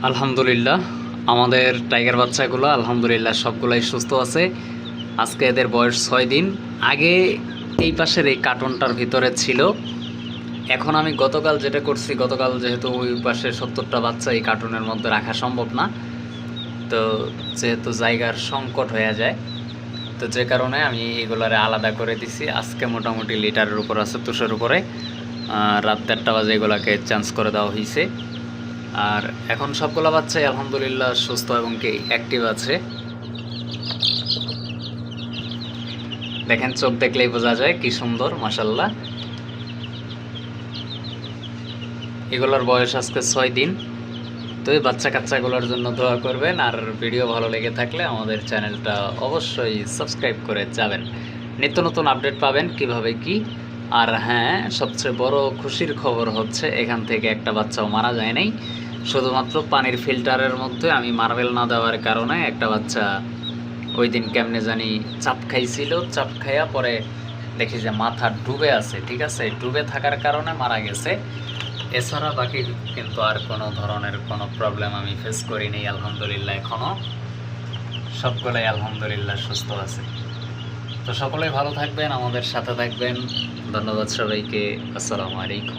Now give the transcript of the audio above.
আলহামদুলিল্লাহ, আমাদের টাইগার বাচ্চাগুলো আলহামদুলিল্লাহ সবগুলাই সুস্থ আছে। আজকে এদের বয়স 6 দিন। আগে এই পাশের এই কার্টনটার ভিতরে ছিল। এখন আমি গতকাল যেটা করছি, গতকাল যেহেতু ওই পাশে 70টা বাচ্চা এই কার্টনের মধ্যে রাখা সম্ভব না, তো যেহেতু জায়গার সংকট হয়ে যায়, তো যে কারণে আমি এগুলারে আলাদা করে দিছি। আজকে মোটামুটি লিটারের উপর আছে, তুষের উপরে। রাত 1:30 বাজে এগুলাকে চেঞ্জ করে দেওয়া হয়েছে। আর এখন সবগুলো বাচ্চাই আলহামদুলিল্লাহ সুস্থ এবং কি অ্যাক্টিভ আছে। দেখেন, চোখ দেখলেই বোঝা যায় কি সুন্দর, মাশাল্লাহ। এগুলোর বয়স আজকে 6 দিন। তো এই বাচ্চা কাচ্চাগুলোর জন্য দোয়া করবেন, আর ভিডিও ভালো লেগে থাকলে আমাদের চ্যানেলটা অবশ্যই সাবস্ক্রাইব করে যাবেন। নিত্য নতুন আপডেট পাবেন কিভাবে কি। আর হ্যাঁ, সবচেয়ে বড় খুশির খবর হচ্ছে এখান থেকে একটা বাচ্চাও মারা যায় নাই। শুধুমাত্র পানির ফিল্টারের মধ্যে আমি মার্বেল না দেওয়ার কারণে একটা বাচ্চা ওই দিন কেমনে জানি চাপ খাইছিল। চাপ খাইয়া পরে দেখি যে মাথা ডুবে আছে, ঠিক আছে, ডুবে থাকার কারণে মারা গেছে। এছাড়া বাকি কিন্তু আর কোনো ধরনের কোনো প্রবলেম আমি ফেস করিনি আলহামদুলিল্লাহ। এখনও সবগুলোই আলহামদুলিল্লাহ সুস্থ আছে। তো সকলেই ভালো থাকবেন, আমাদের সাথে থাকবেন। ধন্যবাদ সবাইকে। আসসালামু আলাইকুম।